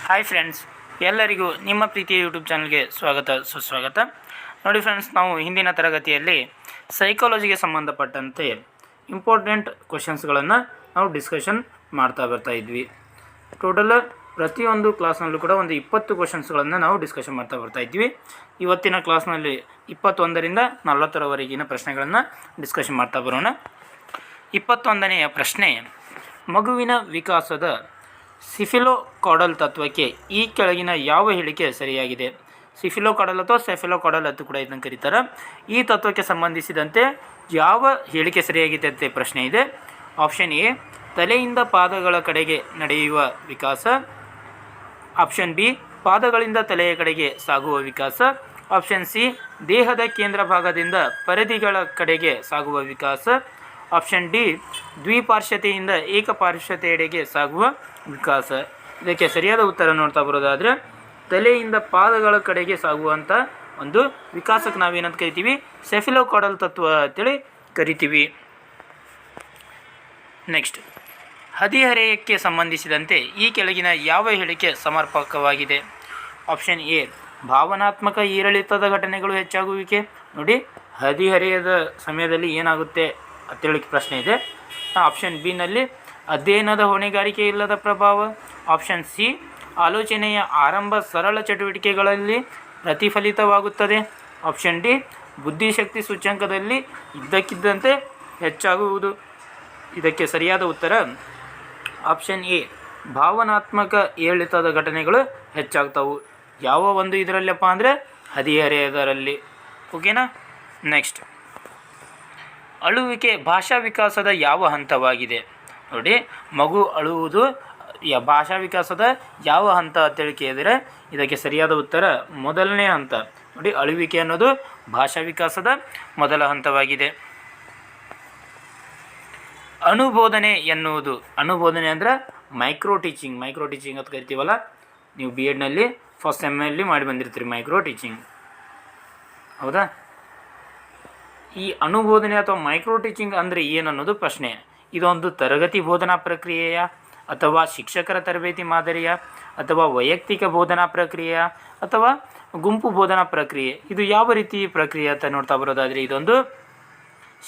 Hi friends, ಎಲ್ಲರಿಗೂ ನಿಮ್ಮ ಪ್ರೀತಿಯ ಯೂಟ್ಯೂಬ್ ಚಾನಲ್ಗೆ ಸ್ವಾಗತ ಸುಸ್ವಾಗತ. ನೋಡಿ ಫ್ರೆಂಡ್ಸ್, ನಾವು ಹಿಂದಿನ ತರಗತಿಯಲ್ಲಿ ಸೈಕಾಲಜಿಗೆ ಸಂಬಂಧಪಟ್ಟಂತೆ ಇಂಪಾರ್ಟೆಂಟ್ ಕ್ವಶನ್ಸ್ಗಳನ್ನು ನಾವು ಡಿಸ್ಕಷನ್ ಮಾಡ್ತಾ ಬರ್ತಾ ಇದ್ವಿ. ಟೋಟಲ್ ಪ್ರತಿಯೊಂದು ಕ್ಲಾಸ್ನಲ್ಲೂ ಕೂಡ ಒಂದು 20 ಕ್ವಶನ್ಸ್ಗಳನ್ನು ನಾವು ಡಿಸ್ಕಷನ್ ಮಾಡ್ತಾ ಬರ್ತಾ ಇದ್ವಿ. ಇವತ್ತಿನ ಕ್ಲಾಸ್ನಲ್ಲಿ 21ರಿಂದ 40ರವರೆಗಿನ ಪ್ರಶ್ನೆಗಳನ್ನು ಡಿಸ್ಕಷನ್ ಮಾಡ್ತಾ ಬರೋಣ. 21ನೆಯ ಪ್ರಶ್ನೆ, ಮಗುವಿನ ವಿಕಾಸದ ಸಿಫಿಲೋಕಾಡಲ್ ತತ್ವಕ್ಕೆ ಈ ಕೆಳಗಿನ ಯಾವ ಹೇಳಿಕೆ ಸರಿಯಾಗಿದೆ? ಸಿಫಿಲೋಕಾಡಲ್ ಅಥವಾ ಸೆಫಿಲೋಕಾಡಲ್ ಅಂತ ಕೂಡ ಇದನ್ನು ಕರೀತಾರೆ. ಈ ತತ್ವಕ್ಕೆ ಸಂಬಂಧಿಸಿದಂತೆ ಯಾವ ಹೇಳಿಕೆ ಸರಿಯಾಗಿದೆ ಅಂತ ಪ್ರಶ್ನೆ ಇದೆ. ಆಪ್ಷನ್ ಎ, ತಲೆಯಿಂದ ಪಾದಗಳ ಕಡೆಗೆ ನಡೆಯುವ ವಿಕಾಸ. ಆಪ್ಷನ್ ಬಿ, ಪಾದಗಳಿಂದ ತಲೆಯ ಕಡೆಗೆ ಸಾಗುವ ವಿಕಾಸ. ಆಪ್ಷನ್ ಸಿ, ದೇಹದ ಕೇಂದ್ರ ಭಾಗದಿಂದ ಪರಿಧಿಗಳ ಕಡೆಗೆ ಸಾಗುವ ವಿಕಾಸ. ಆಪ್ಷನ್ ಡಿ, ದ್ವಿಪಾರ್ಶ್ವತೆಯಿಂದ ಏಕಪಾರ್ಶ್ವತೆಯೆಡೆಗೆ ಸಾಗುವ ವಿಕಾಸ. ಇದಕ್ಕೆ ಸರಿಯಾದ ಉತ್ತರ ನೋಡ್ತಾ ಬರೋದಾದರೆ ತಲೆಯಿಂದ ಪಾದಗಳ ಕಡೆಗೆ ಸಾಗುವಂಥ ಒಂದು ವಿಕಾಸಕ್ಕೆ ನಾವೇನಂತ ಕರಿತೀವಿ? ಸೆಫಿಲೋಕಾಡಲ್ ತತ್ವ ಅಂತೇಳಿ ಕರಿತೀವಿ. ನೆಕ್ಸ್ಟ್, ಹದಿಹರೆಯಕ್ಕೆ ಸಂಬಂಧಿಸಿದಂತೆ ಈ ಕೆಳಗಿನ ಯಾವ ಹೇಳಿಕೆ ಸಮರ್ಪಕವಾಗಿದೆ? ಆಪ್ಷನ್ ಎ, ಭಾವನಾತ್ಮಕ ಏರಿಳಿತದ ಘಟನೆಗಳು ಹೆಚ್ಚಾಗುವಿಕೆ. ನೋಡಿ, ಹದಿಹರೆಯದ ಸಮಯದಲ್ಲಿ ಏನಾಗುತ್ತೆ ಅಂತೇಳಿ ಪ್ರಶ್ನೆ ಇದೆ. ಆಪ್ಷನ್ ಬಿನಲ್ಲಿ ಅಧ್ಯಯನದ ಹೊಣೆಗಾರಿಕೆ ಇಲ್ಲದ ಪ್ರಭಾವ. ಆಪ್ಷನ್ ಸಿ, ಆಲೋಚನೆಯ ಆರಂಭ ಸರಳ ಚಟುವಟಿಕೆಗಳಲ್ಲಿ ಪ್ರತಿಫಲಿತವಾಗುತ್ತದೆ. ಆಪ್ಷನ್ ಡಿ, ಬುದ್ಧಿಶಕ್ತಿ ಸೂಚ್ಯಂಕದಲ್ಲಿ ಇದ್ದಕ್ಕಿದ್ದಂತೆ ಹೆಚ್ಚಾಗುವುದು. ಇದಕ್ಕೆ ಸರಿಯಾದ ಉತ್ತರ ಆಪ್ಷನ್ ಎ, ಭಾವನಾತ್ಮಕ ಏರಿಳಿತದ ಘಟನೆಗಳು ಹೆಚ್ಚಾಗ್ತವು. ಯಾವ ಒಂದು ಇದರಲ್ಲಪ್ಪ ಅಂದರೆ ಹದಿಹರೆಯದರಲ್ಲಿ. ಓಕೆನಾ? ನೆಕ್ಸ್ಟ್, ಅಳುವಿಕೆ ಭಾಷಾ ವಿಕಾಸದ ಯಾವ ಹಂತವಾಗಿದೆ? ನೋಡಿ, ಮಗು ಅಳುವುದು ಭಾಷಾ ವಿಕಾಸದ ಯಾವ ಹಂತ ಅಂತೇಳಿ ಕೇಳಿದರೆ ಇದಕ್ಕೆ ಸರಿಯಾದ ಉತ್ತರ ಮೊದಲನೇ ಹಂತ. ನೋಡಿ, ಅಳುವಿಕೆ ಅನ್ನೋದು ಭಾಷಾ ವಿಕಾಸದ ಮೊದಲ ಹಂತವಾಗಿದೆ. ಅನುಬೋಧನೆ ಎನ್ನುವುದು, ಅನುಬೋಧನೆ ಅಂದರೆ ಮೈಕ್ರೋ ಟೀಚಿಂಗ್ ಅಂತ ಕರಿತೀವಲ್ಲ, ನೀವು ಬಿ ಎಡ್ನಲ್ಲಿ ಫಸ್ಟ್ ಸೆಮ್ಮಲ್ಲಿ ಮಾಡಿ ಬಂದಿರ್ತೀರಿ ಮೈಕ್ರೋ ಟೀಚಿಂಗ್, ಹೌದಾ? ಈ ಅನುಬೋಧನೆ ಅಥವಾ ಮೈಕ್ರೋ ಟೀಚಿಂಗ್ ಅಂದರೆ ಏನನ್ನೋದು ಪ್ರಶ್ನೆ. ಇದೊಂದು ತರಗತಿ ಬೋಧನಾ ಪ್ರಕ್ರಿಯೆಯ ಅಥವಾ ಶಿಕ್ಷಕರ ತರಬೇತಿ ಮಾದರಿಯ ಅಥವಾ ವೈಯಕ್ತಿಕ ಬೋಧನಾ ಪ್ರಕ್ರಿಯೆಯ ಅಥವಾ ಗುಂಪು ಬೋಧನಾ ಪ್ರಕ್ರಿಯೆ? ಇದು ಯಾವ ರೀತಿ ಪ್ರಕ್ರಿಯೆ ಅಂತ ನೋಡ್ತಾ ಬರೋದಾದರೆ ಇದೊಂದು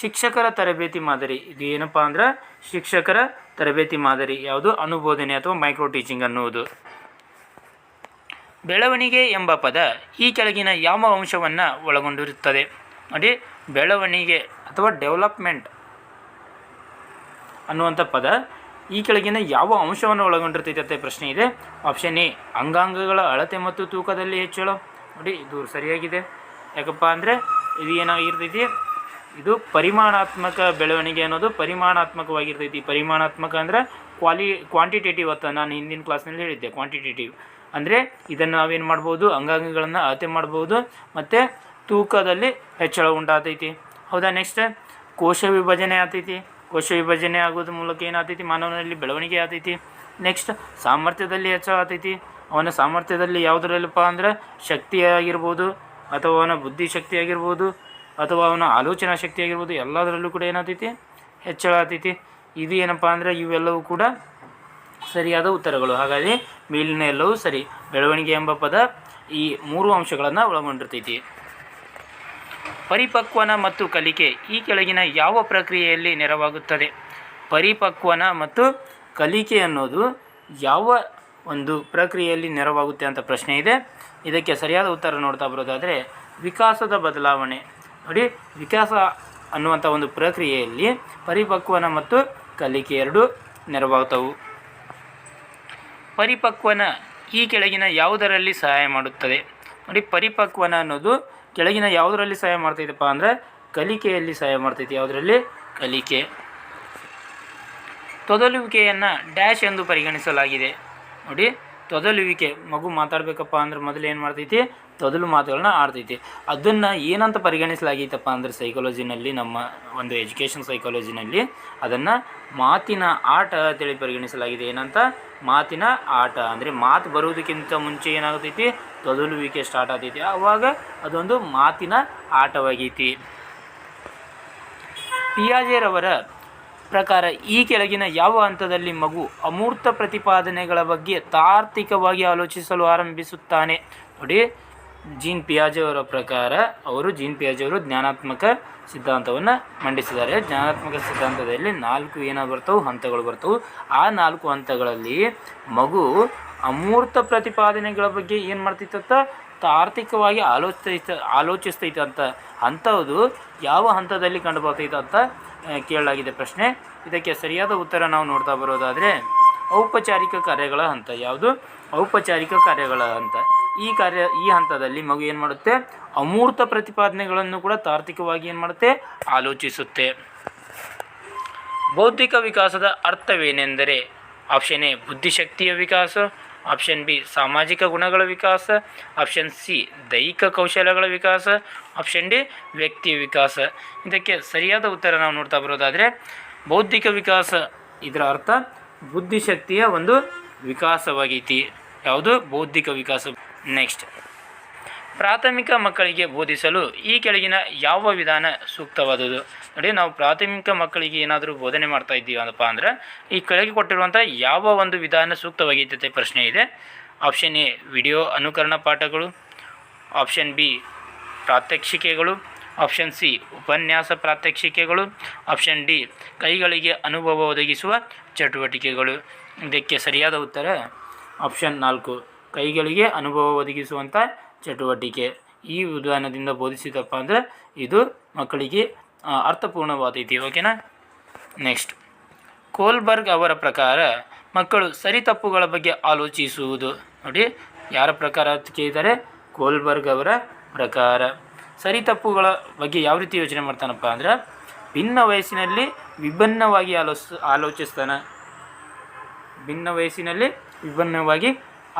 ಶಿಕ್ಷಕರ ತರಬೇತಿ ಮಾದರಿ. ಇದು ಏನಪ್ಪ ಅಂದ್ರೆ ಶಿಕ್ಷಕರ ತರಬೇತಿ ಮಾದರಿ. ಯಾವುದು? ಅನುಬೋಧನೆ ಅಥವಾ ಮೈಕ್ರೋ ಟೀಚಿಂಗ್ ಅನ್ನುವುದು. ಬೆಳವಣಿಗೆ ಎಂಬ ಪದ ಈ ಕೆಳಗಿನ ಯಾವ ಅಂಶವನ್ನು ಒಳಗೊಂಡಿರುತ್ತದೆ? ನೋಡಿ, ಬೆಳವಣಿಗೆ ಅಥವಾ ಡೆವಲಪ್ಮೆಂಟ್ ಅನ್ನುವಂಥ ಪದ ಈ ಕೆಳಗಿನ ಯಾವ ಅಂಶವನ್ನು ಒಳಗೊಂಡಿರ್ತೈತೆ ಅಂತ ಪ್ರಶ್ನೆ ಇದೆ. ಆಪ್ಷನ್ ಎ, ಅಂಗಾಂಗಗಳ ಅಳತೆ ಮತ್ತು ತೂಕದಲ್ಲಿ ಹೆಚ್ಚಳ. ನೋಡಿ, ಇದು ಸರಿಯಾಗಿದೆ. ಯಾಕಪ್ಪ ಅಂದರೆ ಇದು ಏನಾಗಿರ್ತೈತಿ? ಇದು ಪರಿಮಾಣಾತ್ಮಕ ಬೆಳವಣಿಗೆ ಅನ್ನೋದು ಪರಿಮಾಣಾತ್ಮಕವಾಗಿರ್ತೈತಿ. ಪರಿಮಾಣಾತ್ಮಕ ಅಂದರೆ ಕ್ವಾಂಟಿಟೇಟಿವ್ ಅಂತ ನಾನು ಹಿಂದಿನ ಕ್ಲಾಸ್ನಲ್ಲಿ ಹೇಳಿದ್ದೆ. ಕ್ವಾಂಟಿಟೇಟಿವ್ ಅಂದರೆ ಇದನ್ನು ನಾವೇನು ಮಾಡ್ಬೋದು? ಅಂಗಾಂಗಗಳನ್ನು ಅಳತೆ ಮಾಡ್ಬೋದು ಮತ್ತು ತೂಕದಲ್ಲಿ ಹೆಚ್ಚಳ ಉಂಟಾಗ್ತೈತಿ, ಹೌದಾ? ನೆಕ್ಸ್ಟ್, ಕೋಶ ವಿಭಜನೆ ಆಗ್ತೈತಿ. ಕೋಶ ವಿಭಜನೆ ಆಗೋದ್ರ ಮೂಲಕ ಏನಾಗ್ತೈತಿ? ಮಾನವನಲ್ಲಿ ಬೆಳವಣಿಗೆ ಆಗ್ತೈತಿ. ನೆಕ್ಸ್ಟ್, ಸಾಮರ್ಥ್ಯದಲ್ಲಿ ಹೆಚ್ಚಳ ಆಗ್ತೈತಿ. ಅವನ ಸಾಮರ್ಥ್ಯದಲ್ಲಿ ಯಾವುದರಲ್ಲಪ್ಪ ಅಂದ್ರೆ ಶಕ್ತಿ ಆಗಿರ್ಬೋದು ಅಥವಾ ಅವನ ಬುದ್ಧಿಶಕ್ತಿ ಆಗಿರ್ಬೋದು ಅಥವಾ ಅವನ ಆಲೋಚನಾ ಶಕ್ತಿ ಆಗಿರ್ಬೋದು, ಎಲ್ಲದರಲ್ಲೂ ಕೂಡ ಏನಾಗ್ತೈತಿ? ಹೆಚ್ಚಳ ಆಗ್ತೈತಿ. ಇದು ಏನಪ್ಪ ಅಂದರೆ ಇವೆಲ್ಲವೂ ಕೂಡ ಸರಿಯಾದ ಉತ್ತರಗಳು. ಹಾಗಾಗಿ ಮೇಲಿನ ಎಲ್ಲವೂ ಸರಿ. ಬೆಳವಣಿಗೆ ಎಂಬ ಪದ ಈ 3 ಅಂಶಗಳನ್ನು ಒಳಗೊಂಡಿರ್ತೈತಿ. ಪರಿಪಕ್ವನ ಮತ್ತು ಕಲಿಕೆ ಈ ಕೆಳಗಿನ ಯಾವ ಪ್ರಕ್ರಿಯೆಯಲ್ಲಿ ನೆರವಾಗುತ್ತದೆ? ಪರಿಪಕ್ವನ ಮತ್ತು ಕಲಿಕೆ ಅನ್ನೋದು ಯಾವ ಒಂದು ಪ್ರಕ್ರಿಯೆಯಲ್ಲಿ ನೆರವಾಗುತ್ತೆ ಅಂತ ಪ್ರಶ್ನೆ ಇದೆ. ಇದಕ್ಕೆ ಸರಿಯಾದ ಉತ್ತರ ನೋಡ್ತಾ ಬರೋದಾದರೆ ವಿಕಾಸದ ಬದಲಾವಣೆ. ನೋಡಿ, ವಿಕಾಸ ಅನ್ನುವಂಥ ಒಂದು ಪ್ರಕ್ರಿಯೆಯಲ್ಲಿ ಪರಿಪಕ್ವನ ಮತ್ತು ಕಲಿಕೆ ಎರಡೂ ನೆರವಾಗ್ತವು. ಪರಿಪಕ್ವನ ಈ ಕೆಳಗಿನ ಯಾವುದರಲ್ಲಿ ಸಹಾಯ ಮಾಡುತ್ತದೆ? ನೋಡಿ, ಪರಿಪಕ್ವನ ಅನ್ನೋದು ಕೆಳಗಿನ ಯಾವುದರಲ್ಲಿ ಸಹಾಯ ಮಾಡ್ತೈತಪ್ಪ ಅಂದರೆ ಕಲಿಕೆಯಲ್ಲಿ ಸಹಾಯ ಮಾಡ್ತೈತಿ. ಯಾವುದರಲ್ಲಿ? ಕಲಿಕೆ. ತೊದಲುವಿಕೆಯನ್ನು ಡ್ಯಾಶ್ ಎಂದು ಪರಿಗಣಿಸಲಾಗಿದೆ. ನೋಡಿ, ತೊದಲುವಿಕೆ, ಮಗು ಮಾತಾಡಬೇಕಪ್ಪ ಅಂದ್ರೆ ಮೊದಲು ಏನು ಮಾಡ್ತೈತಿ? ತೊದಲು ಮಾತುಗಳನ್ನ ಆಡ್ತೈತಿ. ಅದನ್ನು ಏನಂತ ಪರಿಗಣಿಸಲಾಗೈತಪ್ಪ ಅಂದರೆ ಸೈಕಾಲಜಿನಲ್ಲಿ, ನಮ್ಮ ಒಂದು ಎಜುಕೇಷನ್ ಸೈಕಾಲಜಿನಲ್ಲಿ ಅದನ್ನು ಮಾತಿನ ಆಟ ಅಂತೇಳಿ ಪರಿಗಣಿಸಲಾಗಿದೆ. ಏನಂತ? ಮಾತಿನ ಆಟ. ಅಂದರೆ ಮಾತು ಬರುವುದಕ್ಕಿಂತ ಮುಂಚೆ ಏನಾಗ್ತೈತಿ? ತೊದಲುವಿಕೆ ಸ್ಟಾರ್ಟ್ ಆಗ್ತೈತಿ. ಆವಾಗ ಅದೊಂದು ಮಾತಿನ ಆಟವಾಗೈತಿ. ಪಿಯಾಜೆರವರ ಪ್ರಕಾರ ಈ ಕೆಳಗಿನ ಯಾವ ಹಂತದಲ್ಲಿ ಮಗು ಅಮೂರ್ತ ಪ್ರತಿಪಾದನೆಗಳ ಬಗ್ಗೆ ತಾರ್ಕಿಕವಾಗಿ ಆಲೋಚಿಸಲು ಆರಂಭಿಸುತ್ತಾನೆ? ನೋಡಿ, ಜೀನ್ ಪಿಯಾಜೆ ಅವರ ಪ್ರಕಾರ ಜೀನ್ ಪಿಯಾಜೆ ಅವರು ಜ್ಞಾನಾತ್ಮಕ ಸಿದ್ಧಾಂತವನ್ನು ಮಂಡಿಸಿದ್ದಾರೆ. ಜ್ಞಾನಾತ್ಮಕ ಸಿದ್ಧಾಂತದಲ್ಲಿ 4 ಹಂತಗಳು ಬರ್ತವೆ. ಆ 4 ಹಂತಗಳಲ್ಲಿ ಮಗು ಅಮೂರ್ತ ಪ್ರತಿಪಾದನೆಗಳ ಬಗ್ಗೆ ಏನು ಮಾಡ್ತೈತಂತ ತಾರ್ಕಿಕವಾಗಿ ಆಲೋಚಿಸ್ತೈತೆ ಅಂತ. ಅಂಥದ್ದು ಯಾವ ಹಂತದಲ್ಲಿ ಕಂಡು ಬರ್ತೈತೆ ಅಂತ ಕೇಳಲಾಗಿದೆ ಪ್ರಶ್ನೆ. ಇದಕ್ಕೆ ಸರಿಯಾದ ಉತ್ತರ ನಾವು ನೋಡ್ತಾ ಬರೋದಾದರೆ ಔಪಚಾರಿಕ ಕಾರ್ಯಗಳ ಹಂತ. ಯಾವುದು? ಔಪಚಾರಿಕ ಕಾರ್ಯಗಳ ಹಂತ. ಈ ಹಂತದಲ್ಲಿ ಮಗು ಏನು ಮಾಡುತ್ತೆ? ಅಮೂರ್ತ ಪ್ರತಿಪಾದನೆಗಳನ್ನು ಕೂಡ ತಾರ್ಕಿಕವಾಗಿ ಏನು ಮಾಡುತ್ತೆ? ಆಲೋಚಿಸುತ್ತೆ. ಬೌದ್ಧಿಕ ವಿಕಾಸದ ಅರ್ಥವೇನೆಂದರೆ? ಆಪ್ಷನ್ ಎ ಬುದ್ಧಿಶಕ್ತಿಯ ವಿಕಾಸ, ಆಪ್ಷನ್ ಬಿ ಸಾಮಾಜಿಕ ಗುಣಗಳ ವಿಕಾಸ, ಆಪ್ಷನ್ ಸಿ ದೈಹಿಕ ಕೌಶಲ್ಯಗಳ ವಿಕಾಸ, ಆಪ್ಷನ್ ಡಿ ವ್ಯಕ್ತಿಯ ವಿಕಾಸ. ಇದಕ್ಕೆ ಸರಿಯಾದ ಉತ್ತರ ನಾವು ನೋಡ್ತಾ ಬರೋದಾದರೆ ಬೌದ್ಧಿಕ ವಿಕಾಸ, ಇದರ ಅರ್ಥ ಬುದ್ಧಿಶಕ್ತಿಯ ಒಂದು ವಿಕಾಸವಾಗೈತಿ. ಯಾವುದು? ಬೌದ್ಧಿಕ ವಿಕಾಸ. ನೆಕ್ಸ್ಟ್, ಪ್ರಾಥಮಿಕ ಮಕ್ಕಳಿಗೆ ಬೋಧಿಸಲು ಈ ಕೆಳಗಿನ ಯಾವ ವಿಧಾನ ಸೂಕ್ತವಾದುದು? ನೋಡಿ, ನಾವು ಪ್ರಾಥಮಿಕ ಮಕ್ಕಳಿಗೆ ಏನಾದರೂ ಬೋಧನೆ ಮಾಡ್ತಾ ಇದ್ದೀವಿ ಅಂದಪ್ಪ ಅಂದ್ರೆ ಈ ಕೆಳಗೆ ಕೊಟ್ಟಿರುವಂಥ ಯಾವ ಒಂದು ವಿಧಾನ ಸೂಕ್ತವಾಗೈತೆ ಪ್ರಶ್ನೆ ಇದೆ. ಆಪ್ಷನ್ ಎ ವಿಡಿಯೋ ಅನುಕರಣ ಪಾಠಗಳು, ಆಪ್ಷನ್ ಬಿ ಪ್ರಾತ್ಯಕ್ಷಿಕೆಗಳು, ಆಪ್ಷನ್ ಸಿ ಉಪನ್ಯಾಸ ಪ್ರಾತ್ಯಕ್ಷಿಕೆಗಳು, ಆಪ್ಷನ್ ಡಿ ಕೈಗಳಿಗೆ ಅನುಭವ ಒದಗಿಸುವ ಚಟುವಟಿಕೆಗಳು. ಇದಕ್ಕೆ ಸರಿಯಾದ ಉತ್ತರ ಆಪ್ಷನ್ 4 ಕೈಗಳಿಗೆ ಅನುಭವ ಒದಗಿಸುವಂಥ ಚಟುವಟಿಕೆ. ಈ ವಿಧಾನದಿಂದ ಬೋಧಿಸಿದಪ್ಪ ಅಂದರೆ ಇದು ಮಕ್ಕಳಿಗೆ ಅರ್ಥಪೂರ್ಣವಾದೈತಿ. ಓಕೆನಾ? ನೆಕ್ಸ್ಟ್, ಕೋಲ್ಬರ್ಗ್ ಅವರ ಪ್ರಕಾರ ಮಕ್ಕಳು ಸರಿ ತಪ್ಪುಗಳ ಬಗ್ಗೆ ಆಲೋಚಿಸುವುದು. ನೋಡಿ, ಯಾರ ಪ್ರಕಾರ ಅಂತ ಕೇಳಿದ್ದಾರೆ? ಕೋಲ್ಬರ್ಗ್ ಅವರ ಪ್ರಕಾರ ಸರಿ ತಪ್ಪುಗಳ ಬಗ್ಗೆ ಯಾವ ರೀತಿ ಯೋಚನೆ ಮಾಡ್ತಾನಪ್ಪ ಅಂದ್ರೆ ಭಿನ್ನ ವಯಸ್ಸಿನಲ್ಲಿ ವಿಭಿನ್ನವಾಗಿ ಆಲೋಚಿಸ್ತಾನೆ. ಭಿನ್ನ ವಯಸ್ಸಿನಲ್ಲಿ ವಿಭಿನ್ನವಾಗಿ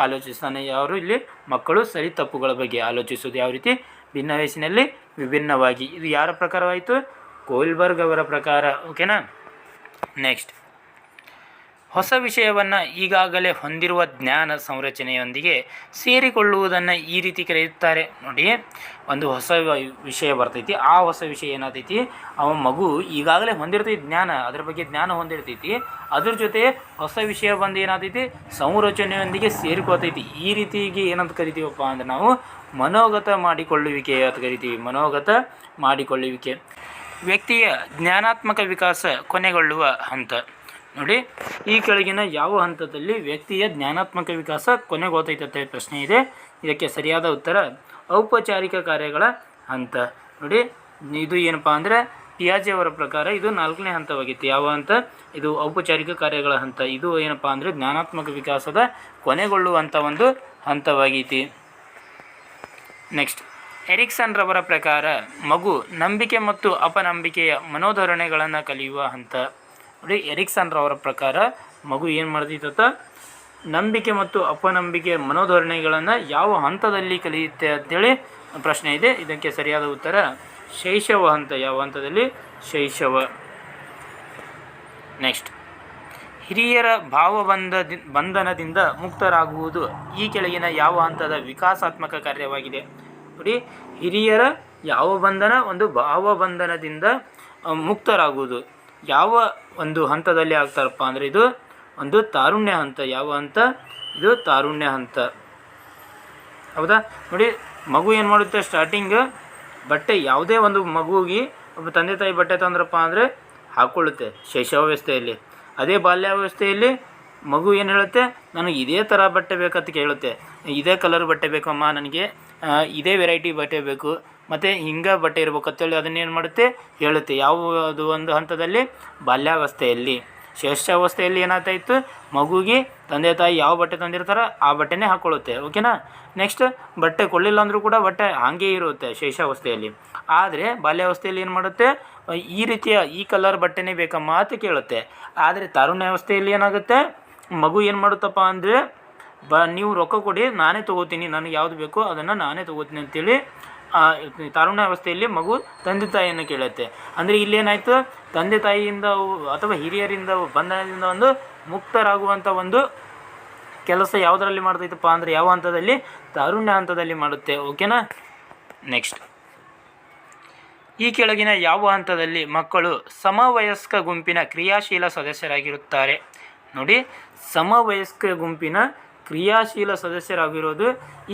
ಆಲೋಚಿಸ್ತಾನೆ. ಯಾರು ಇಲ್ಲಿ ಮಕ್ಕಳು ಸರಿ ತಪ್ಪುಗಳ ಬಗ್ಗೆ ಆಲೋಚಿಸೋದು ಯಾವ ರೀತಿ? ಭಿನ್ನ ವಯಸ್ಸಿನಲ್ಲಿ ವಿಭಿನ್ನವಾಗಿ. ಇದು ಯಾರ ಪ್ರಕಾರವಾಯಿತು? ಕೋಲ್ಬರ್ಗ್ ಅವರ ಪ್ರಕಾರ. ಓಕೆನಾ? ನೆಕ್ಸ್ಟ್, ಹೊಸ ವಿಷಯವನ್ನು ಈಗಾಗಲೇ ಹೊಂದಿರುವ ಜ್ಞಾನ ಸಂರಚನೆಯೊಂದಿಗೆ ಸೇರಿಕೊಳ್ಳುವುದನ್ನು ಈ ರೀತಿ ಕರೆಯುತ್ತಾರೆ. ನೋಡಿ, ಒಂದು ಹೊಸ ವಿಷಯ ಬರ್ತೈತಿ. ಆ ಹೊಸ ವಿಷಯ ಏನಾಗ್ತೈತಿ? ಮಗು ಈಗಾಗಲೇ ಹೊಂದಿರ್ತೈತಿ ಜ್ಞಾನ, ಅದರ ಬಗ್ಗೆ ಜ್ಞಾನ ಹೊಂದಿರ್ತೈತಿ. ಅದ್ರ ಜೊತೆ ಹೊಸ ವಿಷಯ ಬಂದು ಏನಾಗ್ತೈತಿ? ಸಂರಚನೆಯೊಂದಿಗೆ ಸೇರಿಕೊಳ್ತೈತಿ. ಈ ರೀತಿಗೆ ಏನಂತ ಕರಿತೀವಪ್ಪ ಅಂದ್ರೆ ನಾವು ಮನೋಗತ ಮಾಡಿಕೊಳ್ಳುವಿಕೆ ಅಂತ ಕರಿತೀವಿ. ಮನೋಗತ ಮಾಡಿಕೊಳ್ಳುವಿಕೆ. ವ್ಯಕ್ತಿಯ ಜ್ಞಾನಾತ್ಮಕ ವಿಕಾಸ ಕೊನೆಗೊಳ್ಳುವ ಹಂತ. ನೋಡಿ, ಈ ಕೆಳಗಿನ ಯಾವ ಹಂತದಲ್ಲಿ ವ್ಯಕ್ತಿಯ ಜ್ಞಾನಾತ್ಮಕ ವಿಕಾಸ ಕೊನೆಗೊಳ್ತೈತೆ ಪ್ರಶ್ನೆ ಇದೆ. ಇದಕ್ಕೆ ಸರಿಯಾದ ಉತ್ತರ ಔಪಚಾರಿಕ ಕಾರ್ಯಗಳ ಹಂತ. ನೋಡಿ, ಇದು ಏನಪ್ಪ ಅಂದರೆ ಪಿಯಾಜೆ ಅವರ ಪ್ರಕಾರ ಇದು 4ನೇ ಹಂತವಾಗಿತ್ತು. ಯಾವ ಹಂತ? ಇದು ಔಪಚಾರಿಕ ಕಾರ್ಯಗಳ ಹಂತ. ಇದು ಏನಪ್ಪ ಅಂದರೆ ಜ್ಞಾನಾತ್ಮಕ ವಿಕಾಸದ ಕೊನೆಗೊಳ್ಳುವಂಥ ಒಂದು ಹಂತವಾಗೈತಿ. ನೆಕ್ಸ್ಟ್, ಎರಿಕ್ಸನ್ ರವರ ಪ್ರಕಾರ ಮಗು ನಂಬಿಕೆ ಮತ್ತು ಅಪನಂಬಿಕೆಯ ಮನೋಧೋರಣೆಗಳನ್ನು ಕಲಿಯುವ ಹಂತ. ನೋಡಿ, ಎರಿಕ್ಸನ್ ರವರ ಪ್ರಕಾರ ಮಗು ಏನು ಮಾಡ್ತೈತ? ನಂಬಿಕೆ ಮತ್ತು ಅಪನಂಬಿಕೆಯ ಮನೋಧೋರಣೆಗಳನ್ನು ಯಾವ ಹಂತದಲ್ಲಿ ಕಲಿಯುತ್ತೆ ಅಂತೇಳಿ ಪ್ರಶ್ನೆ ಇದೆ. ಇದಕ್ಕೆ ಸರಿಯಾದ ಉತ್ತರ ಶೈಶವ ಹಂತ. ಯಾವ ಹಂತದಲ್ಲಿ? ಶೈಶವ. ನೆಕ್ಸ್ಟ್, ಹಿರಿಯರ ಬಂಧನದಿಂದ ಮುಕ್ತರಾಗುವುದು ಈ ಕೆಳಗಿನ ಯಾವ ಹಂತದ ವಿಕಾಸಾತ್ಮಕ ಕಾರ್ಯವಾಗಿದೆ? ನೋಡಿ, ಹಿರಿಯರ ಯಾವ ಬಂಧನ? ಒಂದು ಭಾವಬಂಧನದಿಂದ ಮುಕ್ತರಾಗುವುದು ಯಾವ ಒಂದು ಹಂತದಲ್ಲಿ ಆಗ್ತಾರಪ್ಪ ಅಂದರೆ ಇದು ಒಂದು ತಾರುಣ್ಯ ಹಂತ. ಯಾವ ಹಂತ? ಇದು ತಾರುಣ್ಯ ಹಂತ. ಹೌದಾ? ನೋಡಿ, ಮಗು ಏನು ಮಾಡುತ್ತೆ? ಸ್ಟಾರ್ಟಿಂಗ್ ಬಟ್ಟೆ ಯಾವುದೇ ಒಂದು ಮಗುವಿಗೆ ಒಬ್ಬ ತಂದೆ ತಾಯಿ ಬಟ್ಟೆ ತಂದ್ರಪ್ಪ ಅಂದರೆ ಹಾಕ್ಕೊಳ್ಳುತ್ತೆ ಶೈಶವಾವಸ್ಥೆಯಲ್ಲಿ. ಅದೇ ಬಾಲ್ಯಾವಸ್ಥೆಯಲ್ಲಿ ಮಗು ಏನು ಹೇಳುತ್ತೆ? ನನಗೆ ಇದೇ ಥರ ಬಟ್ಟೆ ಬೇಕಂತ ಕೇಳುತ್ತೆ. ಇದೇ ಕಲರ್ ಬಟ್ಟೆ ಬೇಕಮ್ಮ, ನನಗೆ ಇದೇ ವೆರೈಟಿ ಬಟ್ಟೆ ಬೇಕು, ಮತ್ತು ಹಿಂಗೆ ಬಟ್ಟೆ ಇರ್ಬೇಕು ಅಂತೇಳಿ ಅದನ್ನೇನು ಮಾಡುತ್ತೆ? ಹೇಳುತ್ತೆ. ಯಾವುದು ಒಂದು ಹಂತದಲ್ಲಿ? ಬಾಲ್ಯಾವಸ್ಥೆಯಲ್ಲಿ. ಶೈಶವಾವಸ್ಥೆಯಲ್ಲಿ ಏನಾಗ್ತಾಯಿತ್ತು? ಮಗುವಿಗೆ ತಂದೆ ತಾಯಿ ಯಾವ ಬಟ್ಟೆ ತಂದಿರ್ತಾರೋ ಆ ಬಟ್ಟೆನೇ ಹಾಕ್ಕೊಳ್ಳುತ್ತೆ. ಓಕೆನಾ? ನೆಕ್ಸ್ಟ್, ಬಟ್ಟೆ ಕೊಳ್ಳಿಲ್ಲ ಅಂದರೂ ಕೂಡ ಬಟ್ಟೆ ಹಾಗೇ ಇರುತ್ತೆ ಶೈಶವಾವಸ್ಥೆಯಲ್ಲಿ. ಆದರೆ ಬಾಲ್ಯಾವಸ್ಥೆಯಲ್ಲಿ ಏನು ಮಾಡುತ್ತೆ? ಈ ರೀತಿಯ ಈ ಕಲರ್ ಬಟ್ಟೆನೇ ಬೇಕಮ್ಮ ಅಂತ ಕೇಳುತ್ತೆ. ಆದರೆ ತಾರುಣ್ಯಾವಸ್ಥೆಯಲ್ಲಿ ಏನಾಗುತ್ತೆ? ಮಗು ಏನು ಮಾಡುತ್ತಪ್ಪ ಅಂದರೆ ನೀವು ರೊಕ್ಕ ಕೊಡಿ, ನಾನೇ ತೊಗೋತೀನಿ, ನನಗೆ ಯಾವುದು ಬೇಕೋ ಅದನ್ನು ನಾನೇ ತೊಗೋತೀನಿ ಅಂತೇಳಿ ತಾರುಣ್ಯಾವಸ್ಥೆಯಲ್ಲಿ ಮಗು ತಂದೆ ತಾಯಿಯನ್ನು ಕೇಳುತ್ತೆ. ಅಂದರೆ ಇಲ್ಲೇನಾಯಿತು? ತಂದೆ ತಾಯಿಯಿಂದ ಅಥವಾ ಹಿರಿಯರಿಂದ ಬಂಧನದಿಂದ ಒಂದು ಮುಕ್ತರಾಗುವಂಥ ಒಂದು ಕೆಲಸ ಯಾವುದರಲ್ಲಿ ಮಾಡ್ತೈತಪ್ಪ ಅಂದರೆ ಯಾವ ಹಂತದಲ್ಲಿ? ತಾರುಣ್ಯ ಹಂತದಲ್ಲಿ ಮಾಡುತ್ತೆ. ಓಕೆನಾ? ನೆಕ್ಸ್ಟ್, ಈ ಕೆಳಗಿನ ಯಾವ ಹಂತದಲ್ಲಿ ಮಕ್ಕಳು ಸಮವಯಸ್ಕ ಗುಂಪಿನ ಕ್ರಿಯಾಶೀಲ ಸದಸ್ಯರಾಗಿರುತ್ತಾರೆ? ನೋಡಿ, ಸಮವಯಸ್ಕ ಗುಂಪಿನ ಕ್ರಿಯಾಶೀಲ ಸದಸ್ಯರಾಗಿರೋದು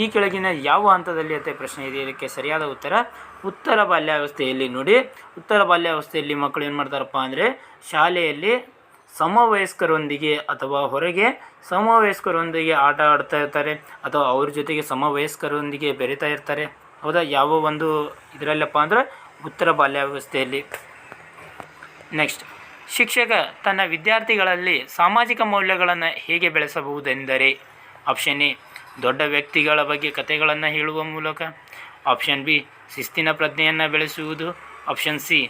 ಈ ಕೆಳಗಿನ ಯಾವ ಹಂತದಲ್ಲಿ ಅಂತ ಪ್ರಶ್ನೆ ಇದೆ. ಇದಕ್ಕೆ ಸರಿಯಾದ ಉತ್ತರ ಬಾಲ್ಯಾವಸ್ಥೆಯಲ್ಲಿ. ನೋಡಿ, ಉತ್ತರ ಬಾಲ್ಯಾವಸ್ಥೆಯಲ್ಲಿ ಮಕ್ಕಳು ಏನು ಮಾಡ್ತಾರಪ್ಪ ಅಂದರೆ ಶಾಲೆಯಲ್ಲಿ ಸಮವಯಸ್ಕರೊಂದಿಗೆ ಅಥವಾ ಹೊರಗೆ ಸಮವಯಸ್ಕರೊಂದಿಗೆ ಆಟ ಆಡ್ತಾ ಇರ್ತಾರೆ ಅಥವಾ ಅವ್ರ ಜೊತೆಗೆ ಸಮವಯಸ್ಕರೊಂದಿಗೆ ಬೆರೀತಾ ಇರ್ತಾರೆ. ಹೌದಾ? ಯಾವ ಒಂದು ಇದರಲ್ಲಪ್ಪ ಅಂದರೆ ಉತ್ತರ ಬಾಲ್ಯಾವಸ್ಥೆಯಲ್ಲಿ. ನೆಕ್ಸ್ಟ್, ಶಿಕ್ಷಕ ತನ್ನ ವಿದ್ಯಾರ್ಥಿಗಳಲ್ಲಿ ಸಾಮಾಜಿಕ ಮೌಲ್ಯಗಳನ್ನು ಹೇಗೆ ಬೆಳೆಸಬಹುದೆಂದರೆ? ಆಪ್ಷನ್ ಎ, ದೊಡ್ಡ ವ್ಯಕ್ತಿಗಳ ಬಗ್ಗೆ ಕಥೆಗಳನ್ನು ಹೇಳುವ ಮೂಲಕ. ಆಪ್ಷನ್ ಬಿ, ಶಿಸ್ತಿನ ಪ್ರಜ್ಞೆಯನ್ನು ಬೆಳೆಸುವುದು. ಆಪ್ಷನ್ ಸಿ,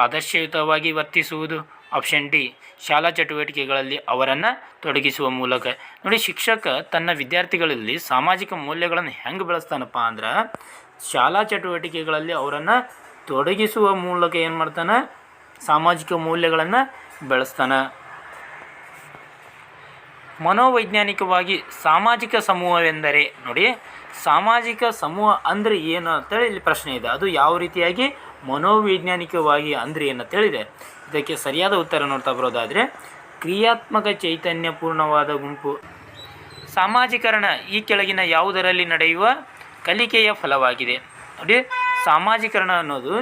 ಆದರ್ಶಯುತವಾಗಿ ವರ್ತಿಸುವುದು. ಆಪ್ಷನ್ ಡಿ, ಶಾಲಾ ಚಟುವಟಿಕೆಗಳಲ್ಲಿ ಅವರನ್ನು ತೊಡಗಿಸುವ ಮೂಲಕ. ನೋಡಿ, ಶಿಕ್ಷಕ ತನ್ನ ವಿದ್ಯಾರ್ಥಿಗಳಲ್ಲಿ ಸಾಮಾಜಿಕ ಮೌಲ್ಯಗಳನ್ನು ಹೆಂಗೆ ಬೆಳೆಸ್ತಾನಪ್ಪ ಅಂದ್ರೆ ಶಾಲಾ ಚಟುವಟಿಕೆಗಳಲ್ಲಿ ಅವರನ್ನು ತೊಡಗಿಸುವ ಮೂಲಕ ಏನು ಮಾಡ್ತಾನೆ? ಸಾಮಾಜಿಕ ಮೌಲ್ಯಗಳನ್ನು ಬೆಳೆಸ್ತಾನೆ. ಮನೋವೈಜ್ಞಾನಿಕವಾಗಿ ಸಾಮಾಜಿಕ ಸಮೂಹವೆಂದರೆ? ನೋಡಿ, ಸಾಮಾಜಿಕ ಸಮೂಹ ಅಂದರೆ ಏನು ಅಂತೇಳಿ ಇಲ್ಲಿ ಪ್ರಶ್ನೆ ಇದೆ. ಅದು ಯಾವ ರೀತಿಯಾಗಿ ಮನೋವೈಜ್ಞಾನಿಕವಾಗಿ ಅಂದರೆ ಏನು ಅಂತೇಳಿದೆ. ಇದಕ್ಕೆ ಸರಿಯಾದ ಉತ್ತರ ನೋಡ್ತಾ ಬರೋದಾದರೆ ಕ್ರಿಯಾತ್ಮಕ ಚೈತನ್ಯಪೂರ್ಣವಾದ ಗುಂಪು. ಸಾಮಾಜೀಕರಣ ಈ ಕೆಳಗಿನ ಯಾವುದರಲ್ಲಿ ನಡೆಯುವ ಕಲಿಕೆಯ ಫಲವಾಗಿದೆ? ನೋಡಿ, ಸಾಮಾಜೀಕರಣ ಅನ್ನೋದು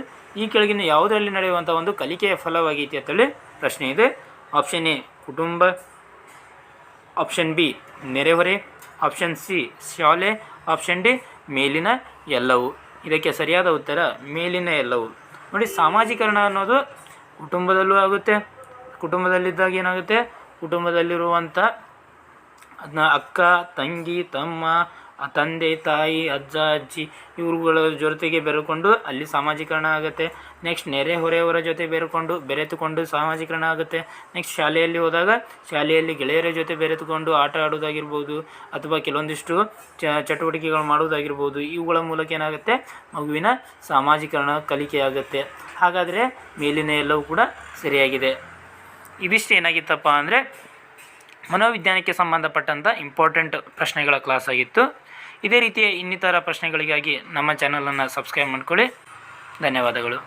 ಈ ಕೆಳಗಿನ ಯಾವುದರಲ್ಲಿ ನಡೆಯುವಂಥ ಒಂದು ಕಲಿಕೆಯ ಫಲವಾಗೈತಿ ಅಂತೇಳಿ ಪ್ರಶ್ನೆ ಇದೆ. ಆಪ್ಷನ್ ಎ, ಕುಟುಂಬ. ಆಪ್ಷನ್ ಬಿ, ನೆರೆಹೊರೆ. ಆಪ್ಷನ್ ಸಿ, ಶಾಲೆ. ಆಪ್ಷನ್ ಡಿ, ಮೇಲಿನ ಎಲ್ಲವೂ. ಇದಕ್ಕೆ ಸರಿಯಾದ ಉತ್ತರ ಮೇಲಿನ ಎಲ್ಲವೂ. ನೋಡಿ, ಸಾಮಾಜೀಕರಣ ಅನ್ನೋದು ಕುಟುಂಬದಲ್ಲೂ ಆಗುತ್ತೆ. ಕುಟುಂಬದಲ್ಲಿದ್ದಾಗ ಏನಾಗುತ್ತೆ? ಕುಟುಂಬದಲ್ಲಿರುವಂಥ ಅದನ್ನ ಅಕ್ಕ, ತಂಗಿ, ತಮ್ಮ, ತಂದೆ, ತಾಯಿ, ಅಜ್ಜ, ಅಜ್ಜಿ ಇವ್ರುಗಳ ಜೊತೆಗೆ ಬೆರೆಕೊಂಡು ಅಲ್ಲಿ ಸಾಮಾಜೀಕರಣ ಆಗುತ್ತೆ. ನೆಕ್ಸ್ಟ್ ನೆರೆಹೊರೆಯವರ ಜೊತೆ ಬೆರೆತುಕೊಂಡು ಸಾಮಾಜೀಕರಣ ಆಗುತ್ತೆ. ನೆಕ್ಸ್ಟ್ ಶಾಲೆಯಲ್ಲಿ ಹೋದಾಗ ಶಾಲೆಯಲ್ಲಿ ಗೆಳೆಯರ ಜೊತೆ ಬೆರೆತುಕೊಂಡು ಆಟ ಆಡೋದಾಗಿರ್ಬೋದು ಅಥವಾ ಕೆಲವೊಂದಿಷ್ಟು ಚಟುವಟಿಕೆಗಳು ಮಾಡೋದಾಗಿರ್ಬೋದು. ಇವುಗಳ ಮೂಲಕ ಏನಾಗುತ್ತೆ? ಮಗುವಿನ ಸಾಮಾಜೀಕರಣ ಕಲಿಕೆಯಾಗುತ್ತೆ. ಹಾಗಾದರೆ ಮೇಲಿನ ಎಲ್ಲವೂ ಕೂಡ ಸರಿಯಾಗಿದೆ. ಇದಿಷ್ಟು ಏನಾಗಿತ್ತಪ್ಪ ಅಂದರೆ ಮನೋವಿಜ್ಞಾನಕ್ಕೆ ಸಂಬಂಧಪಟ್ಟಂಥ ಇಂಪಾರ್ಟೆಂಟ್ ಪ್ರಶ್ನೆಗಳ ಕ್ಲಾಸ್ ಆಗಿತ್ತು. ಇದೇ ರೀತಿಯ ಇನ್ನಿತರ ಪ್ರಶ್ನೆಗಳಿಗಾಗಿ ನಮ್ಮ ಚಾನಲನ್ನು ಸಬ್ಸ್ಕ್ರೈಬ್ ಮಾಡ್ಕೊಳ್ಳಿ. ಧನ್ಯವಾದಗಳು.